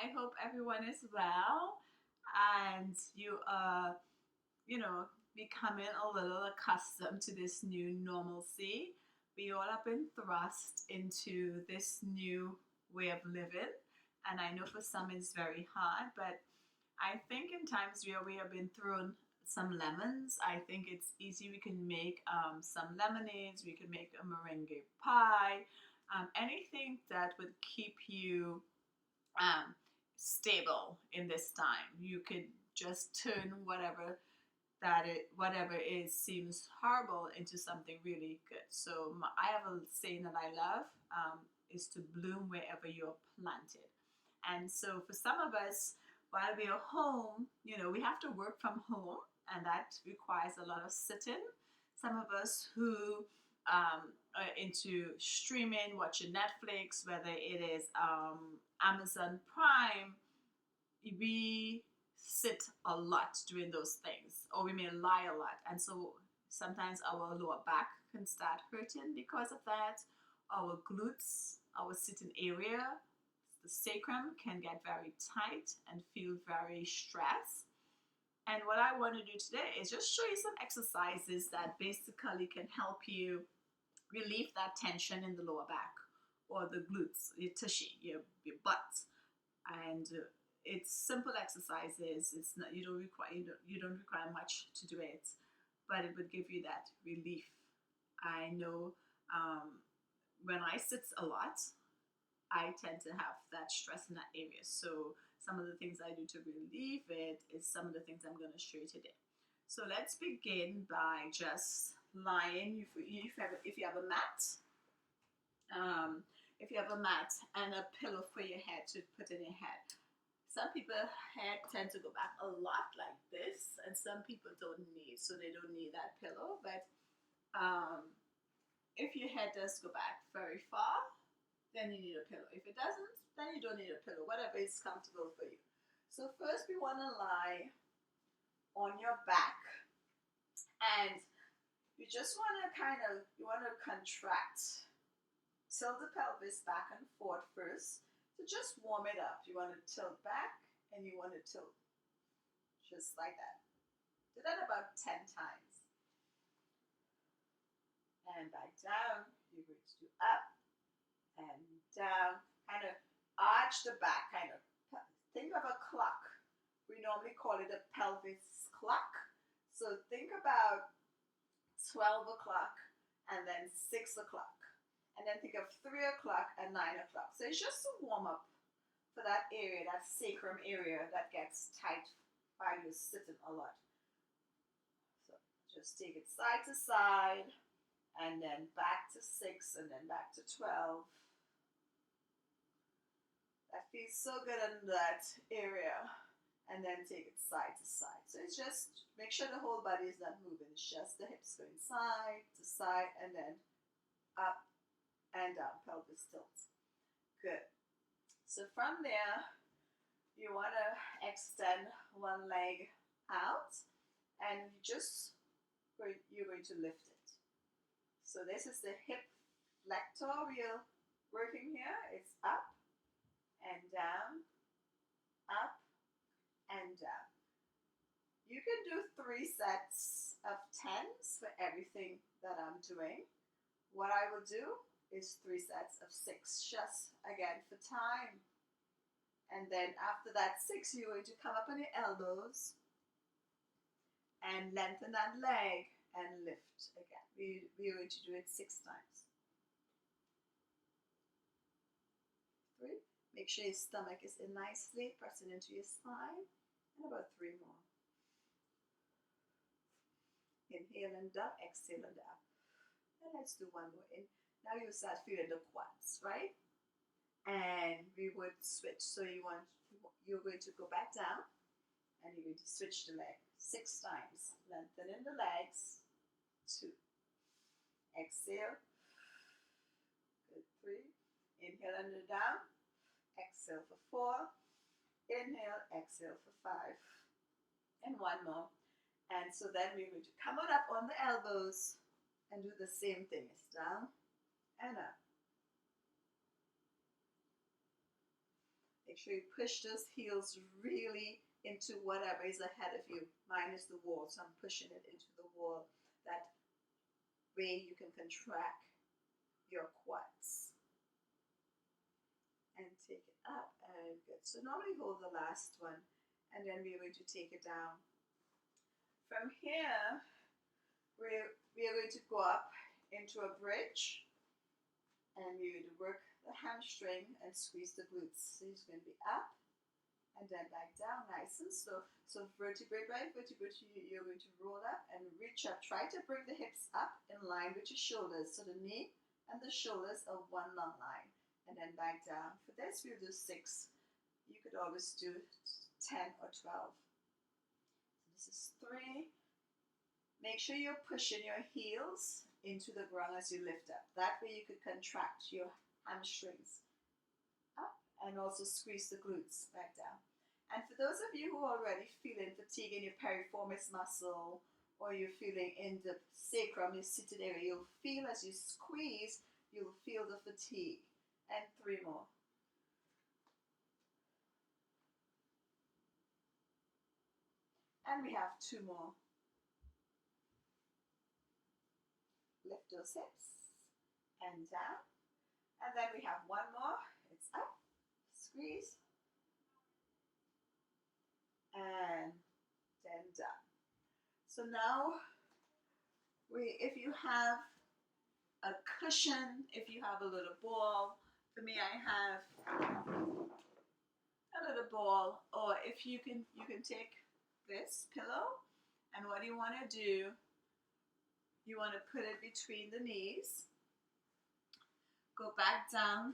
I hope everyone is well and you are, you know, becoming a little accustomed to this new normalcy. We all have been thrust into this new way of living, and I know for some it's very hard, but I think in times where we have been thrown some lemons, I think it's easy. We can make some lemonades, we can make a meringue pie, anything that would keep you um, stable in this time. You could just turn whatever is seems horrible into something really good. So I have a saying that I love is to bloom wherever you're planted. And so for some of us, while we are home, we have to work from home, and that requires a lot of sitting. Some of us who are into streaming, watching Netflix, whether it is Amazon Prime, we sit a lot doing those things, or we may lie a lot. And so sometimes our lower back can start hurting because of that. Our glutes, our sitting area, the sacrum can get very tight and feel very stressed. And what I want to do today is just show you some exercises that basically can help you relieve that tension in the lower back or the glutes, your tushy, your butt. And it's simple exercises. It's not you don't require much to do it, but it would give you that relief. I know when I sit a lot, I tend to have that stress in that area. So some of the things I do to relieve it is some of the things I'm going to show you today. So let's begin by just lying. If you have a mat, if you have a mat and a pillow for your head to put in your head. Some people head tend to go back a lot like this, and some people don't need, so they don't need that pillow. But um, if your head does go back very far, then you need a pillow. If it doesn't, then you don't need a pillow, whatever is comfortable for you. So first we want to lie on your back, and you just want to contract, tilt the pelvis back and forth first to just warm it up. You want to tilt back and you want to tilt just like that. Do that about 10 times. And back down. You're going to do up and down. Kind of arch the back. Kind of think of a clock. We normally call it a pelvis clock. So think about 12 o'clock and then 6 o'clock. And then think of 3 o'clock and 9 o'clock. So it's just to warm up for that area, that sacrum area that gets tight while you're sitting a lot. So just take it side to side, and then back to 6, and then back to 12. That feels so good in that area. And then take it side to side. So it's just, make sure the whole body is not moving. It's just the hips going side to side, and then up and down, pelvis tilt. Good. So from there, you want to extend one leg out, and you're going to lift it. So this is the hip flexor we're working here. It's up and down, up and down. You can do 3 sets of 10s for everything that I'm doing. What I will do is 3 sets of 6, just again for time. And then after that 6, you're going to come up on your elbows and lengthen that leg and lift again. We're going to do it 6 times. 3. Make sure your stomach is in nicely, pressing into your spine. And about 3 more. Inhale and down, exhale and down. And let's do 1 more in. Now you start feeling the quads, right? And we would switch. So you're going to go back down, and you're going to switch the leg 6 times. Lengthening the legs. 2. Exhale. Good. 3. Inhale and down. Exhale for 4. Inhale, exhale for 5. And 1 more. And so then we're going to come on up on the elbows and do the same thing. It's down and up. Make sure you push those heels really into whatever is ahead of you. Mine is the wall, so I'm pushing it into the wall. That way you can contract your quads. And take it up, and good. So normally hold the last one, and then we're going to take it down. From here, we are going to go up into a bridge, and you're going to work the hamstring and squeeze the glutes. So it's going to be up and then back down, nice and slow. So vertebrae by vertebrae, you're going to roll up and reach up. Try to bring the hips up in line with your shoulders. So the knee and the shoulders are one long line. And then back down. For this, we'll do 6. You could always do 10 or 12. So this is 3. Make sure you're pushing your heels into the ground as you lift up. That way you could contract your hamstrings up and also squeeze the glutes back down. And for those of you who are already feeling fatigue in your piriformis muscle, or you're feeling in the sacrum, your seated area, you'll feel as you squeeze, you'll feel the fatigue. And 3 more. And we have 2 more. Lift those hips and down. And then we have 1 more. It's up, squeeze, and then down. So now, if you have a cushion, if you have a little ball, for me I have a little ball, or if you can take this pillow, and what you want to do, you want to put it between the knees, go back down,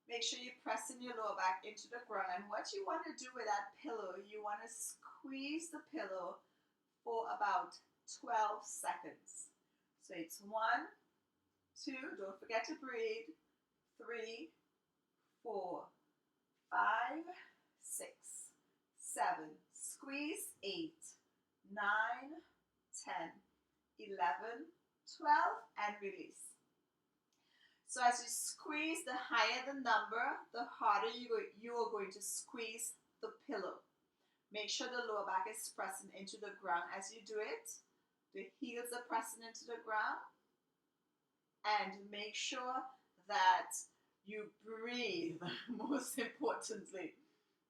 make sure you're pressing your lower back into the ground, and what you want to do with that pillow, you want to squeeze the pillow for about 12 seconds. So it's 1, 2, don't forget to breathe, 3, 4, 5, 6, 7, squeeze, 8, 9, 10, 11, 12, and release. So as you squeeze, the higher the number, the harder you are going to squeeze the pillow. Make sure the lower back is pressing into the ground as you do it. The heels are pressing into the ground. And make sure that you breathe, most importantly.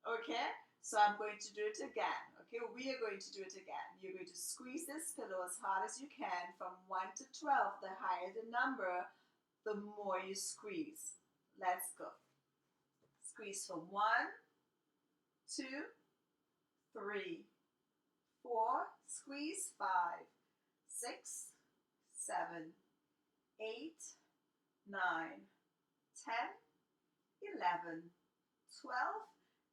Okay? So I'm going to do it again. Okay, we are going to do it again. You're going to squeeze this pillow as hard as you can from 1 to 12. The higher the number, the more you squeeze. Let's go. Squeeze for 1, 2, 3, 4, squeeze 5, 6, 7, 8, 9, 10, 11, 12,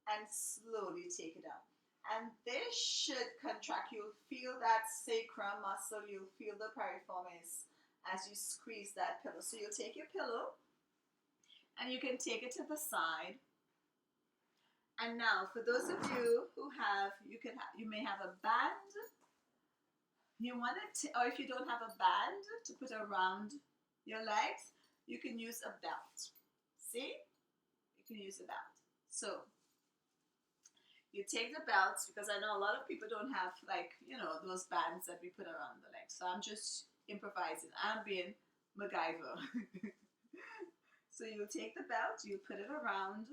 and slowly take it out. And this should contract. You'll feel that sacrum muscle, you'll feel the piriformis as you squeeze that pillow. So you'll take your pillow and you can take it to the side. And now for those of you who have, you may have a band. You want it to, or if you don't have a band to put around your legs, you can use a belt. See? You can use a belt. So you take the belts, because I know a lot of people don't have, like, you know, those bands that we put around the legs. So I'm just improvising. I'm being MacGyver. So you'll take the belt, you put it around,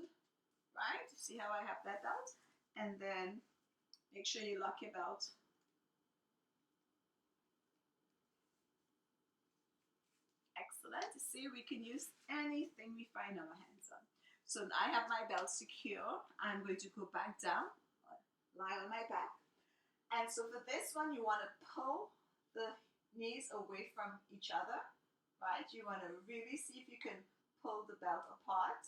right? See how I have that belt? And then make sure you lock your belt. Excellent. See, we can use anything we find our hands on. So I have my belt secure. I'm going to go back down, lie on my back. And so for this one, you want to pull the knees away from each other, right? You want to really see if you can pull the belt apart.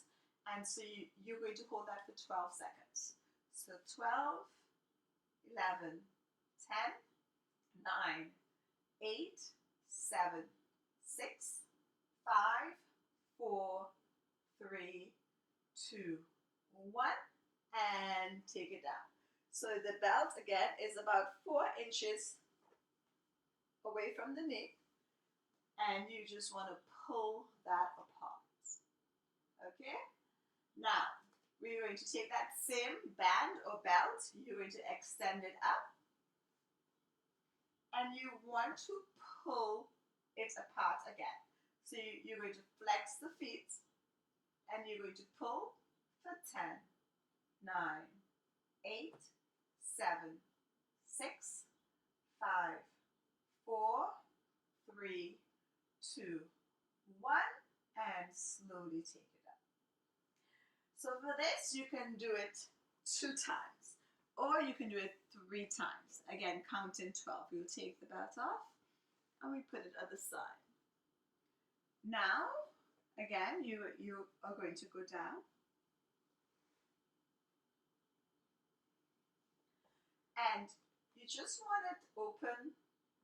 And so you're going to hold that for 12 seconds. So 12, 11, 10, 9, 8, 7, 6, 5, 4, 3, 2, 1, and take it down. So the belt again is about 4 inches away from the knee, and you just want to pull that apart. Okay? Now, we're going to take that same band or belt, you're going to extend it up, and you want to pull it apart again. So you're going to flex the feet, and you're going to pull for 10, 9, 8, 7, 6, 5, 4, 3, 2, 1, and slowly take it up. So for this, you can do it 2 times, or you can do it 3 times. Again, count in 12. You'll take the belt off, and we put it other side. Now, again, you are going to go down. And you just want to open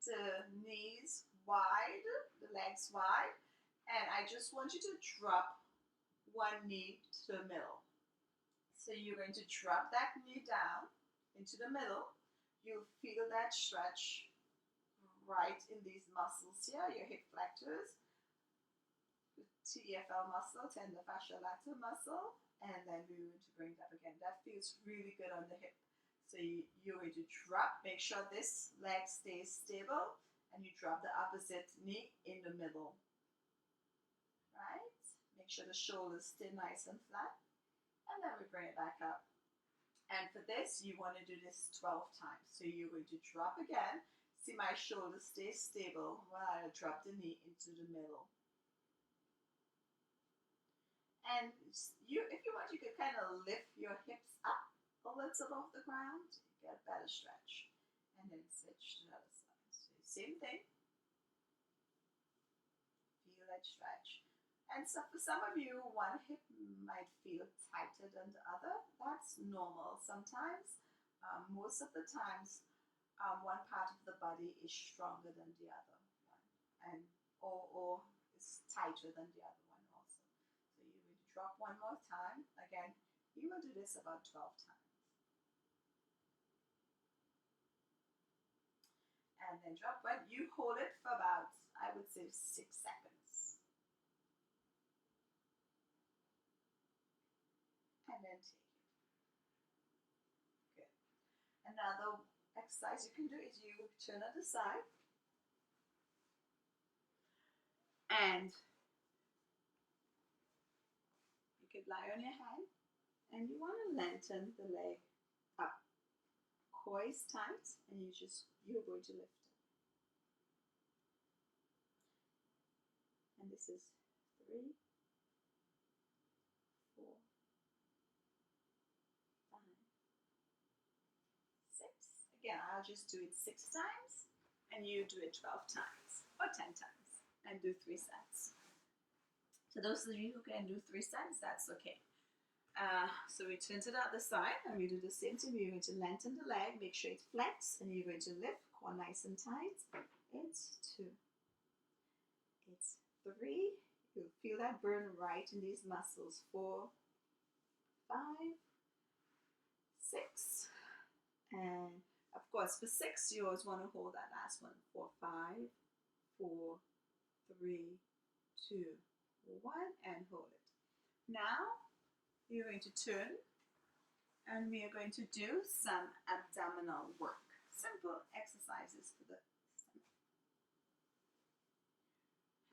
the knees wide, the legs wide, and I just want you to drop one knee to the middle. So you're going to drop that knee down into the middle. You'll feel that stretch right in these muscles here, your hip flexors, the TFL muscle, tender fascia latae muscle, and then we're going to bring it up again. That feels really good on the hip. So you're going to drop, make sure this leg stays stable, and you drop the opposite knee in the middle. Right? Make sure the shoulders stay nice and flat. And then we bring it back up. And for this, you want to do this 12 times. So you're going to drop again. See my shoulders stay stable while I drop the knee into the middle. And if you want, you could kind of lift your hips up a little off the ground, get a better stretch, and then switch to the other side. So same thing, feel that stretch. And so for some of you, one hip might feel tighter than the other. That's normal sometimes. Most of the times, one part of the body is stronger than the other one, and or is tighter than the other one also. So you will drop one more time. Again, you will do this about 12 times. And then drop one. You hold it for about, I would say, 6 seconds. And then take it. Good. Another exercise you can do is you turn on the side. And you could lie on your hand. And you want to lengthen the leg up. Core is tight, and you're going to lift it. And this is 3, 4, 5, 6. Again, I'll just do it 6 times, and you do it 12 times or 10 times, and do 3 sets. So those of you who can do 3 sets, that's okay. So we turn to the other side, and we do the same thing. We're going to lengthen the leg, make sure it's flexed, and you're going to lift, core nice and tight. It's 2. It's 3. You'll feel that burn right in these muscles. 4, 5, 6, and of course for 6 you always want to hold that last one. 4, 5, 4, 3, 2, 1, and hold it. Now you're going to turn, and we are going to do some abdominal work. Simple exercises for the stomach.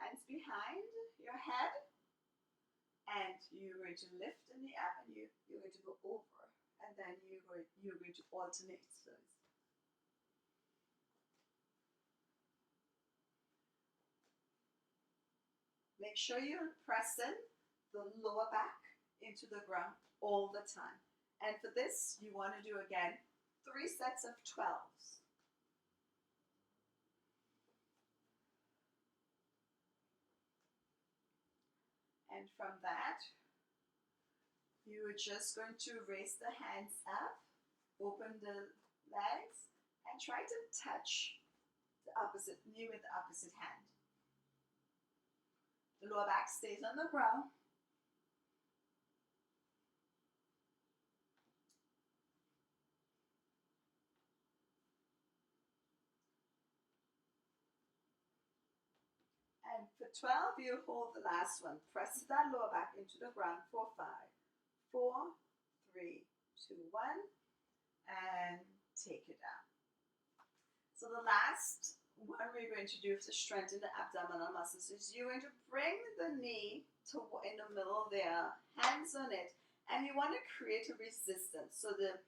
Hands behind your head, and you're going to lift in the air, and you're going to go over, and then you're going to alternate. So make sure you're pressing the lower back into the ground all the time. And for this, you want to do again 3 sets of 12s. And from that, you are just going to raise the hands up, open the legs, and try to touch the opposite knee with the opposite hand. The lower back stays on the ground. And for 12, you hold the last one. Press that lower back into the ground for 5, 4, 3, 2, 1, and take it down. So the last one we're going to do to strengthen the abdominal muscles is you're going to bring the knee to in the middle there, hands on it, and you want to create a resistance. So the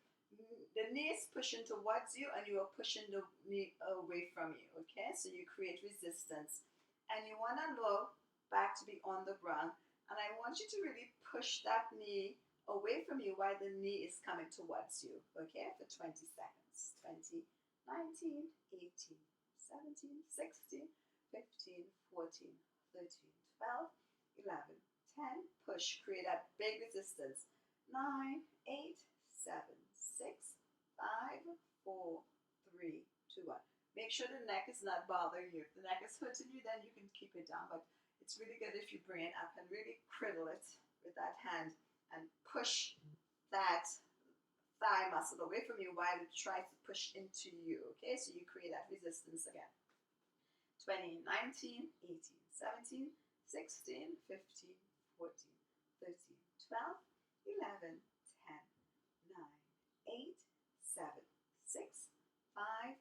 knee is pushing towards you and you are pushing the knee away from you, okay? So you create resistance. And you want to look back to be on the ground. And I want you to really push that knee away from you while the knee is coming towards you, okay? For 20 seconds. 20, 19, 18, 17, 16, 15, 14, 13, 12, 11, 10. Push. Create that big resistance. 9, 8, 7, 6, 5, 4, 3, 2, 1. Make sure the neck is not bothering you. If the neck is hurting you, then you can keep it down. But it's really good if you bring it up and really cradle it with that hand and push that thigh muscle away from you while it tries to push into you. Okay, so you create that resistance again. 20, 19, 18, 17, 16, 15, 14, 13, 12, 11, 10, 9, 8, 7, 6, 5,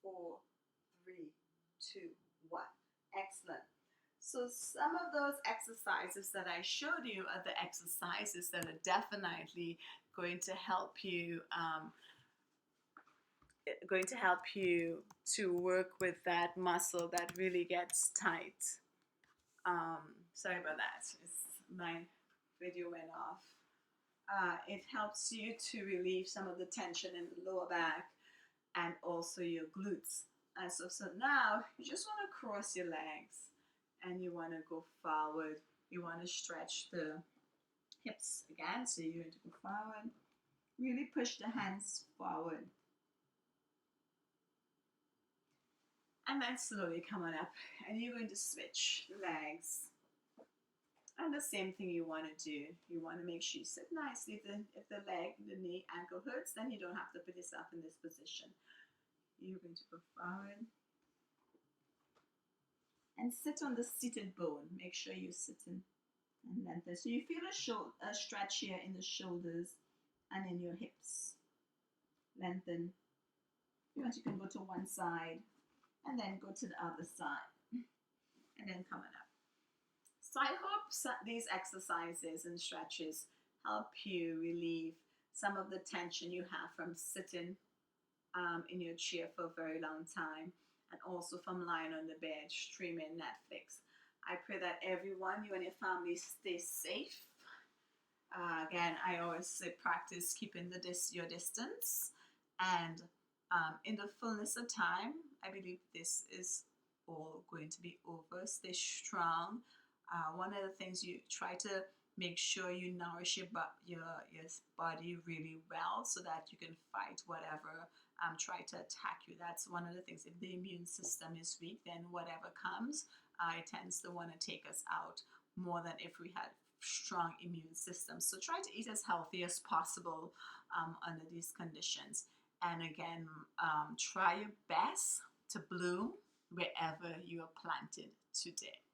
4, 3, 2, 1. Excellent. So some of those exercises that I showed you are the exercises that are definitely going to help you to work with that muscle that really gets tight. Sorry about that. My video went off. It helps you to relieve some of the tension in the lower back and also your glutes. And so now you just want to cross your legs and you want to go forward. You want to stretch the hips again. So you're going to go forward. Really push the hands forward. And then slowly come on up. And you're going to switch legs. And the same thing you want to do. You want to make sure you sit nicely. If the leg, the knee, ankle hurts, then you don't have to put yourself in this position. You're going to go forward. And sit on the seated bone. Make sure you're sitting and lengthen. So you feel a stretch here in the shoulders and in your hips. Lengthen. You can go to one side and then go to the other side. And then come on up. So I hope these exercises and stretches help you relieve some of the tension you have from sitting in your chair for a very long time, and also from lying on the bed streaming Netflix. I pray that everyone, you and your family, stay safe. Again, I always say practice keeping your distance, and in the fullness of time, I believe this is all going to be over. Stay strong. One of the things you try to make sure you nourish your body really well so that you can fight whatever try to attack you. That's one of the things. If the immune system is weak, then whatever comes, it tends to want to take us out more than if we had strong immune systems. So try to eat as healthy as possible under these conditions. And again, try your best to bloom wherever you are planted today.